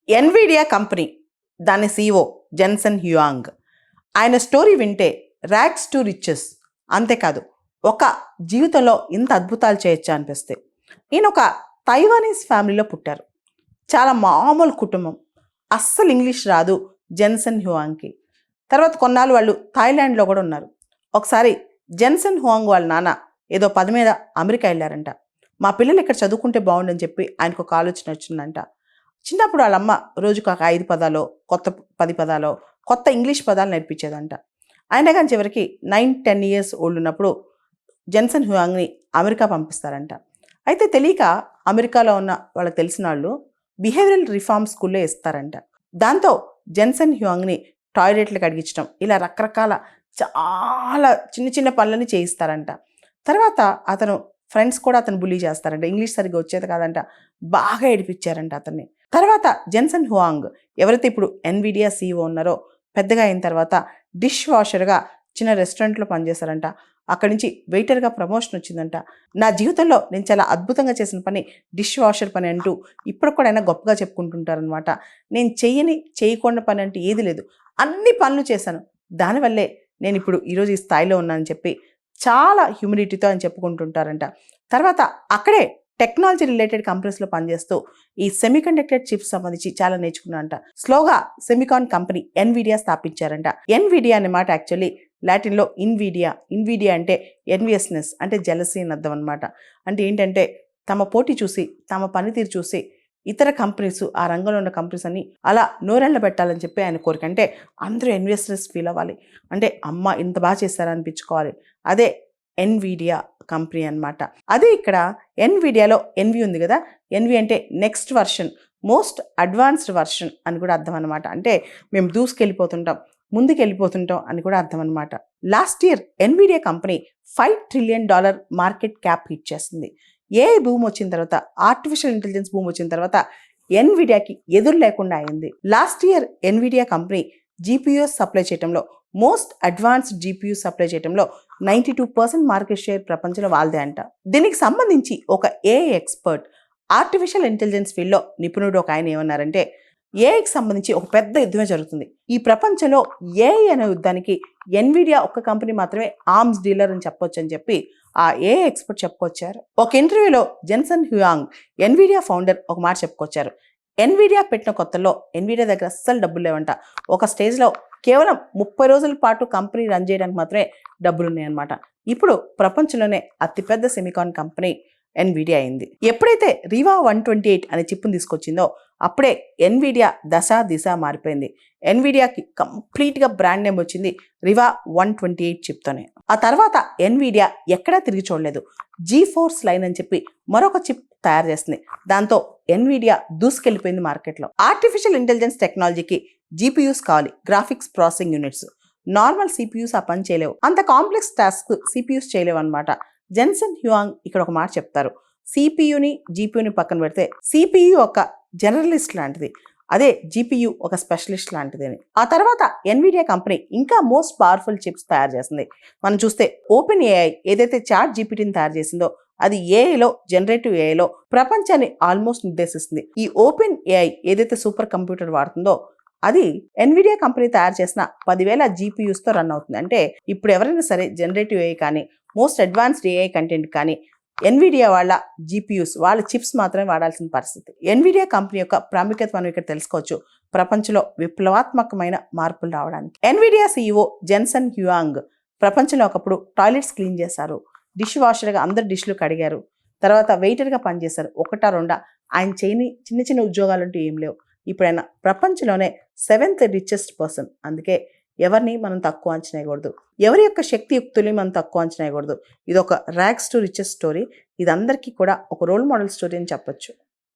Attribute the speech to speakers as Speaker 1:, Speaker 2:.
Speaker 1: Nvidia company దాని CEO Jensen హ్యూయాంగ్. ఆయన story వింటే ర్యాగ్స్ టు రిచెస్, అంతేకాదు ఒక జీవితంలో ఇంత అద్భుతాలు చేయొచ్చా అనిపిస్తే. ఈయన ఒక తైవానీస్ ఫ్యామిలీలో పుట్టారు. చాలా మామూలు కుటుంబం. అస్సలు ఇంగ్లీష్ రాదు జెన్సన్ హ్యూయాంగ్కి. తర్వాత కొన్నాళ్ళు వాళ్ళు థాయిలాండ్లో కూడా ఉన్నారు. ఒకసారి జెన్సన్ హ్యూయాంగ్ వాళ్ళ నాన్న ఏదో పని మీద అమెరికా వెళ్ళారంట. మా పిల్లలు ఇక్కడ చదువుకుంటే బాగుండని చెప్పి ఆయనకు ఒక ఆలోచన వచ్చిందంట. చిన్నప్పుడు వాళ్ళమ్మ రోజుకు ఒక 5 పదాలో, కొత్త 10 పదాలో, కొత్త ఇంగ్లీష్ పదాలు నేర్పించేదంట. అయినా కానీ చివరికి 9-10 ఇయర్స్ ఓల్డ్ ఉన్నప్పుడు జెన్సన్ హ్యూయాంగ్ని అమెరికా పంపిస్తారంట. అయితే తెలియక అమెరికాలో ఉన్న వాళ్ళకి తెలిసిన వాళ్ళు బిహేవియరల్ రిఫార్మ్ స్కూల్లో ఇస్తారంట. దాంతో జెన్సన్ హ్యూయాంగ్ని టాయిలెట్లకు అడిగించడం, ఇలా రకరకాల చాలా చిన్న చిన్న పనులని చేయిస్తారంట. తర్వాత అతను ఫ్రెండ్స్ కూడా అతను బుల్లీ చేస్తారంట. ఇంగ్లీష్ సరిగ్గా వచ్చేది కాదంట, బాగా ఏడిపించారంట అతన్ని. తర్వాత జెన్సన్ హ్యూయాంగ్ ఎవరైతే ఇప్పుడు ఎన్విడియా CEO ఉన్నారో, పెద్దగా అయిన తర్వాత డిష్ వాషర్గా చిన్న రెస్టారెంట్లో పనిచేశారంట. అక్కడి నుంచి వెయిటర్గా ప్రమోషన్ వచ్చిందంట. నా జీవితంలో నేను చాలా అద్భుతంగా చేసిన పని డిష్ వాషర్ పని అంటూ ఇప్పుడు కూడా ఆయన గొప్పగా చెప్పుకుంటుంటారనమాట. నేను చేయకుండా పని అంటే ఏది లేదు, అన్ని పనులు చేశాను, దానివల్లే నేను ఇప్పుడు ఈరోజు ఈ స్థాయిలో ఉన్నానని చెప్పి చాలా హ్యూమిలిటీతో అని చెప్పుకుంటుంటారంట. తర్వాత అక్కడే టెక్నాలజీ రిలేటెడ్ కంపెనీస్లో పనిచేస్తూ ఈ సెమీకండక్టర్ చిప్స్ సంబంధించి చాలా నేర్చుకున్నారంట. స్లోగా సెమికాన్ కంపెనీ ఎన్విడియా స్థాపించారంట. ఎన్విడియా అనే మాట యాక్చువల్లీ లాటిన్లో ఇన్విడియా అంటే ఎన్వియస్నెస్ అంటే జెలసీ అని అర్థం అనమాట. అంటే ఏంటంటే తమ పోటీ చూసి, తమ పనితీరు చూసి ఇతర కంపెనీస్, ఆ రంగంలో ఉన్న కంపెనీస్ అన్ని అలా నోరెళ్ళ పెట్టాలని చెప్పి ఆయన కోరిక. అంటే అందరూ ఎన్వియస్నెస్ ఫీల్ అవ్వాలి, అంటే అమ్మ ఇంత బాగా చేశారనిపించుకోవాలి. అదే ఎన్విడియా కంపెనీ అనమాట. అదే ఇక్కడ ఎన్విడియాలో ఎన్వి ఉంది కదా, ఎన్వి అంటే next version, most advanced version అని కూడా అర్థం అనమాట. అంటే మేము దూసుకెళ్ళిపోతుంటాం, ముందుకు వెళ్ళిపోతుంటాం అని కూడా అర్థం అనమాట. Last year Nvidia company $5 trillion market cap hit చేస్తుంది. ఏఐ భూమి వచ్చిన తర్వాత, ఆర్టిఫిషియల్ ఇంటెలిజెన్స్ భూమి వచ్చిన తర్వాత ఎన్విడియాకి ఎదురు లేకుండా అయింది. Last year Nvidia company GPUs supply చేయడంలో, మోస్ట్ అడ్వాన్స్డ్ జీపీయూ సప్లై చేయడంలో 92% మార్కెట్ షేర్ ప్రపంచంలో వాళ్ళదే అంట. దీనికి సంబంధించి ఒక ఏఐ ఎక్స్పర్ట్, ఆర్టిఫిషియల్ ఇంటెలిజెన్స్ ఫీల్డ్లో నిపుణుడు ఒక ఆయన ఏమన్నారంటే, ఏఐకి సంబంధించి ఒక పెద్ద యుద్ధమే జరుగుతుంది. ఈ ప్రపంచంలో ఏఐ అనే యుద్ధానికి ఎన్విడియా ఒక్క కంపెనీ మాత్రమే ఆర్మ్స్ డీలర్ అని చెప్పొచ్చు అని చెప్పి ఆ ఏఐ ఎక్స్పర్ట్ చెప్పుకొచ్చారు. ఒక ఇంటర్వ్యూలో జెన్సన్ హ్యూయాంగ్ ఎన్విడియా ఫౌండర్ ఒక మాట చెప్పుకొచ్చారు. ఎన్విడియా పెట్టిన కొత్తలో ఎన్విడియా దగ్గర అస్సలు డబ్బులు లేవంట. ఒక స్టేజ్లో కేవలం 30 రోజుల పాటు కంపెనీ రన్ చేయడానికి మాత్రమే డబ్బులు ఉన్నాయన్నమాట. ఇప్పుడు ప్రపంచంలోనే అతిపెద్ద సెమికాన్ కంపెనీ ఎన్విడియా అయింది. ఎప్పుడైతే రివా 128 అనే చిప్పును తీసుకొచ్చిందో అప్పుడే ఎన్విడియా దిశ మారిపోయింది. ఎన్విడియాకి కంప్లీట్గా బ్రాండ్ నేమ్ వచ్చింది రివా 128 చిప్తోనే. ఆ తర్వాత ఎన్విడియా ఎక్కడా తిరిగి చూడలేదు. జీఫోర్స్ లైన్ అని చెప్పి మరొక చిప్ తయారు చేస్తుంది. దాంతో ఎన్విడియా దూసుకెళ్ళిపోయింది మార్కెట్లో. ఆర్టిఫిషియల్ ఇంటెలిజెన్స్ టెక్నాలజీకి జీపీయూస్ కావాలి, graphics processing units. Normal CPUs ఆ పని చేయలేవు, అంత కాంప్లెక్స్ టాస్క్ సిపియూస్ చేయలేవు అనమాట. జెన్సన్ హ్యూయాంగ్ ఇక్కడ ఒక మాట చెప్తారు. సిపియూని జీపీయూని పక్కన పెడితే సిపియూ ఒక జనరలిస్ట్ లాంటిది, అదే జీపీయూ ఒక స్పెషలిస్ట్ లాంటిది అని. ఆ తర్వాత ఎన్విడియా కంపెనీ ఇంకా మోస్ట్ పవర్ఫుల్ చిప్స్ తయారు చేస్తుంది. మనం చూస్తే ఓపెన్ ఏఐ ఏదైతే చాట్ జీపీటీని తయారు చేసిందో అది ఏఐలో, జనరేటివ్ ఏఐలో ప్రపంచాన్ని ఆల్మోస్ట్ నిర్దేశిస్తుంది. ఈ ఓపెన్ ఏఐ ఏదైతే సూపర్ కంప్యూటర్ వాడుతుందో అది ఎన్విడియా కంపెనీ తయారు చేసిన 10,000 జీపీయూస్తో రన్ అవుతుంది. అంటే ఇప్పుడు ఎవరైనా సరే జనరేటివ్ ఏఐ కానీ, మోస్ట్ అడ్వాన్స్డ్ ఏఐ కంటెంట్ కానీ ఎన్విడియా వాళ్ళ జీపీయూస్, వాళ్ళ చిప్స్ మాత్రమే వాడాల్సిన పరిస్థితి. ఎన్విడియా కంపెనీ యొక్క ప్రాముఖ్యత మనం ఇక్కడ తెలుసుకోవచ్చు, ప్రపంచంలో విప్లవాత్మకమైన మార్పులు రావడానికి. ఎన్విడియా CEO జెన్సన్ హ్యూయాంగ్ ప్రపంచంలో ఒకప్పుడు టాయిలెట్స్ క్లీన్ చేశారు, డిష్ వాషర్గా అందరు డిష్లు కడిగారు, తర్వాత వెయిటర్గా పనిచేశారు. ఒకటా రెండా ఆయన చేయని చిన్న చిన్న ఉద్యోగాలంటూ ఏం లేవు. ఇప్పుడు ఆయన ప్రపంచంలోనే 7th రిచెస్ట్ పర్సన్. అందుకే ఎవరిని మనం తక్కువ అంచనా వేయకూడదు, ఎవరి యొక్క శక్తియుక్తుల్ని మనం తక్కువ అంచనా వేయకూడదు. ఇది ఒక ర్యాగ్స్ టు రిచెస్ స్టోరీ. ఇది అందరికీ కూడా ఒక రోల్ మోడల్ స్టోరీ అని చెప్పొచ్చు.